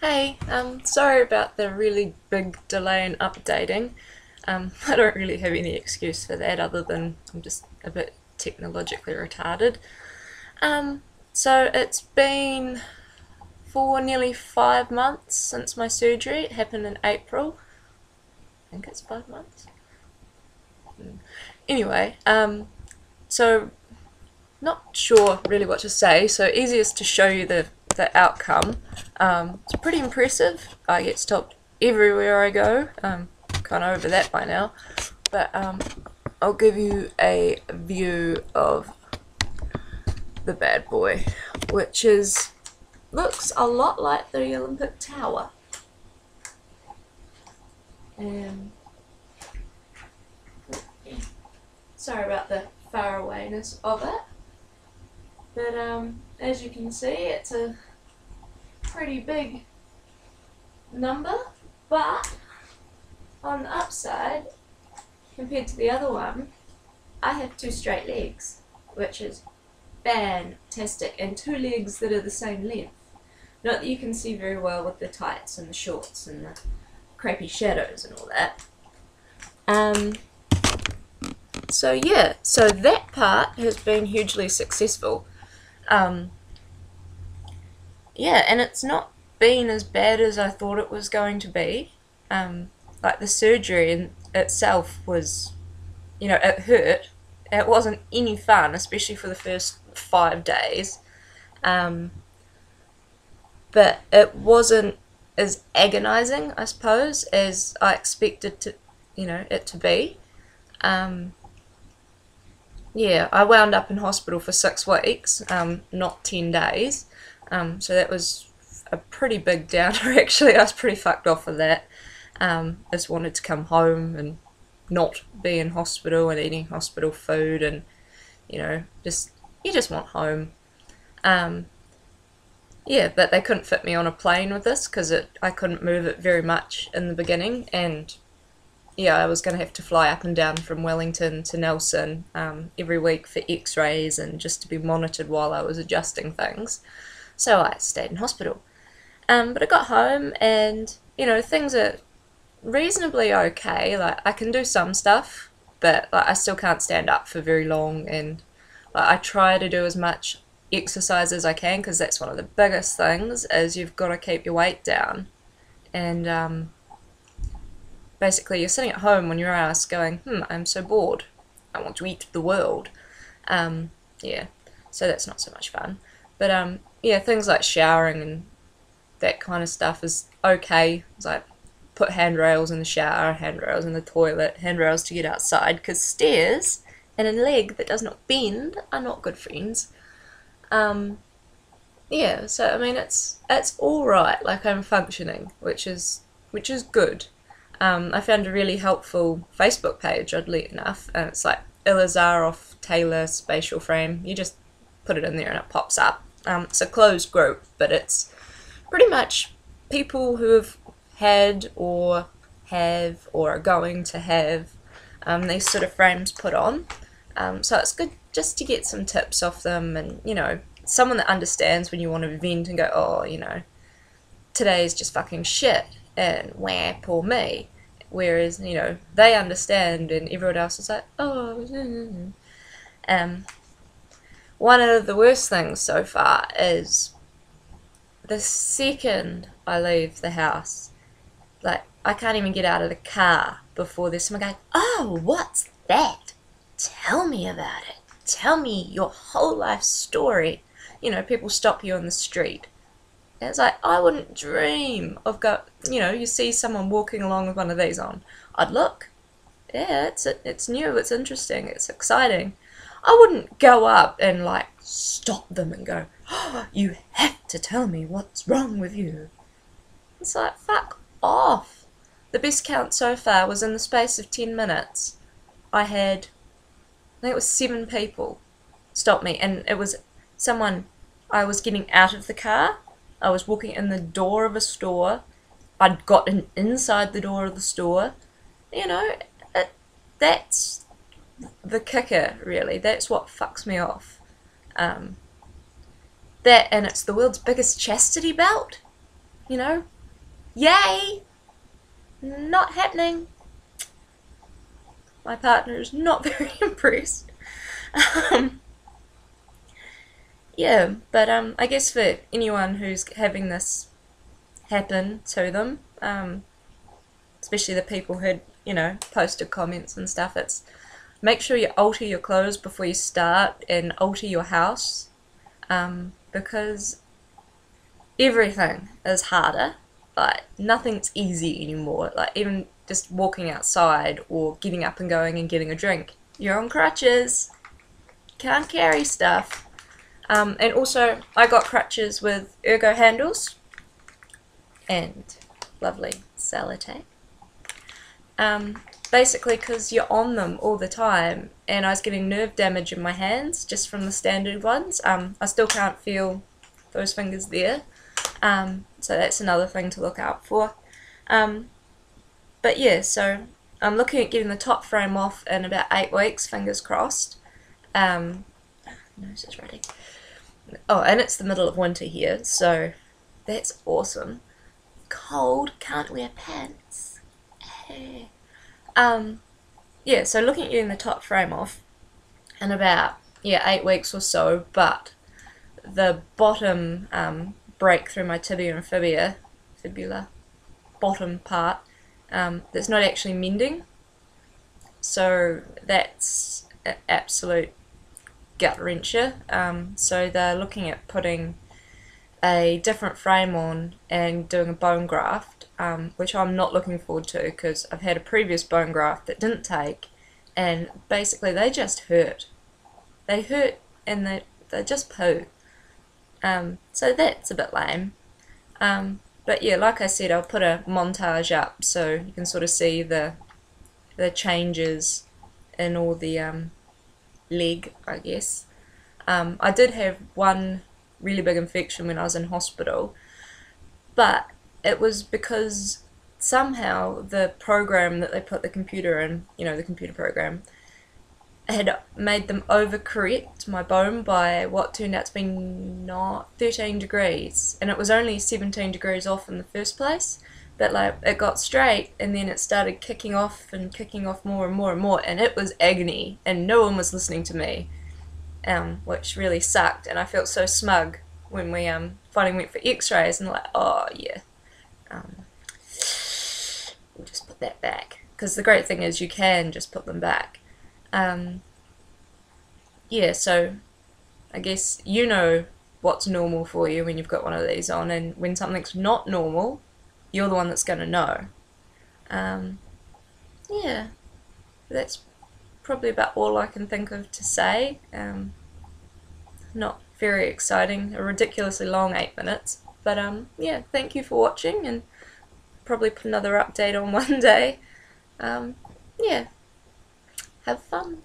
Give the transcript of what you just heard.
Hey, sorry about the really big delay in updating. I don't really have any excuse for that other than I'm just a bit technologically retarded. So it's been for nearly 5 months since my surgery. It happened in April. I think it's 5 months. Anyway, so not sure really what to say, so easiest to show you the outcome. It's pretty impressive. I get stopped everywhere I go. Kind of over that by now, but I'll give you a view of the bad boy, which is looks a lot like the Olympic Tower. Um, Sorry about the far awayness of it. But as you can see, it's a pretty big number, but on the upside, compared to the other one, I have two straight legs, which is fantastic, and two legs that are the same length. Not that you can see very well with the tights and the shorts and the crappy shadows and all that. So yeah, so that part has been hugely successful. Yeah, and it's not been as bad as I thought it was going to be. Like the surgery in itself was, it hurt. It wasn't any fun, especially for the first 5 days. But it wasn't as agonizing, I suppose, as I expected it to be. Yeah, I wound up in hospital for 6 weeks, not 10 days. So that was a pretty big downer, actually. I was pretty fucked off with that. Just wanted to come home and not be in hospital and eating hospital food, and, you just want home. Yeah, but they couldn't fit me on a plane with this because I couldn't move it very much in the beginning, and yeah, I was going to have to fly up and down from Wellington to Nelson every week for x-rays and just to be monitored while I was adjusting things. So I stayed in hospital. But I got home and, things are reasonably okay. Like, I can do some stuff, but I still can't stand up for very long, and I try to do as much exercise as I can because that's one of the biggest things is you've got to keep your weight down. And basically you're sitting at home on your ass going, I'm so bored. I want to eat the world. Yeah, so that's not so much fun. But yeah, things like showering and that kind of stuff is okay. It's like put handrails in the shower, handrails in the toilet, handrails to get outside, because stairs and a leg that does not bend are not good friends. Yeah, so I mean it's all right. Like, I'm functioning, which is good. I found a really helpful Facebook page, oddly enough, and it's like Ilazaroff Taylor Spatial Frame. You just put it in there and it pops up. It's a closed group, but it's pretty much people who have had or have or are going to have these sort of frames put on. So it's good just to get some tips off them, and, someone that understands when you want to vent and go, oh, today's just fucking shit, and wah, poor me. Whereas, they understand, and everyone else is like, oh. One of the worst things so far is the second I leave the house, like, I can't even get out of the car before there's someone going, oh, what's that? Tell me about it. Tell me your whole life story. People stop you on the street. And it's like, I wouldn't dream of you see someone walking along with one of these on. I'd look. Yeah, it's new, it's interesting, it's exciting. I wouldn't go up and, like, stop them and go, oh, you have to tell me what's wrong with you. It's like, fuck off. The best count so far was in the space of 10 minutes. I think it was 7 people stop me, and it was someone, I was getting out of the car, I was walking in the door of a store, I'd gotten inside the door of the store. That's the kicker, really. That's what fucks me off. That, and it's the world's biggest chastity belt. you know, yay! Not happening. My partner is not very impressed. Yeah, but I guess for anyone who's having this happen to them, especially the people who had, you know, posted comments and stuff, it's make sure you alter your clothes before you start and alter your house, because everything is harder. Like, nothing's easy anymore. Like, even just walking outside or getting up and going and getting a drink, you're on crutches, can't carry stuff. And also, I got crutches with ergo handles and lovely sellotape. Basically because you're on them all the time, and I was getting nerve damage in my hands just from the standard ones. I still can't feel those fingers there, so that's another thing to look out for. But yeah, so I'm looking at getting the top frame off in about 8 weeks, fingers crossed. Nose is running. Oh, and it's the middle of winter here, so that's awesome. Cold, can't wear pants. Hey. Yeah, so looking at getting the top frame off in about 8 weeks or so, but the bottom break through my tibia and fibula, bottom part, that's not actually mending, so that's an absolute gut wrencher. So they're looking at putting a different frame on and doing a bone graft, which I'm not looking forward to because I've had a previous bone graft that didn't take, and basically they just hurt. They hurt and they just poo. So that's a bit lame. But yeah, like I said, I'll put a montage up so you can sort of see the changes in all the leg, I guess. I did have one really big infection when I was in hospital, but it was because somehow the program that they put the computer in, you know, the computer program, had made them overcorrect my bone by what turned out to be not 13 degrees, and it was only 17 degrees off in the first place, but like it got straight and then it started kicking off more and more and more, and it was agony and no one was listening to me, which really sucked, and I felt so smug when we finally went for x-rays and like, oh yeah, we'll just put that back, because the great thing is you can just put them back. Yeah, so I guess you know what's normal for you when you've got one of these on, and when something's not normal, you're the one that's going to know. Yeah, that's probably about all I can think of to say. Not very exciting, a ridiculously long 8 minutes, but yeah, thank you for watching, and probably put another update on one day. Yeah, have fun.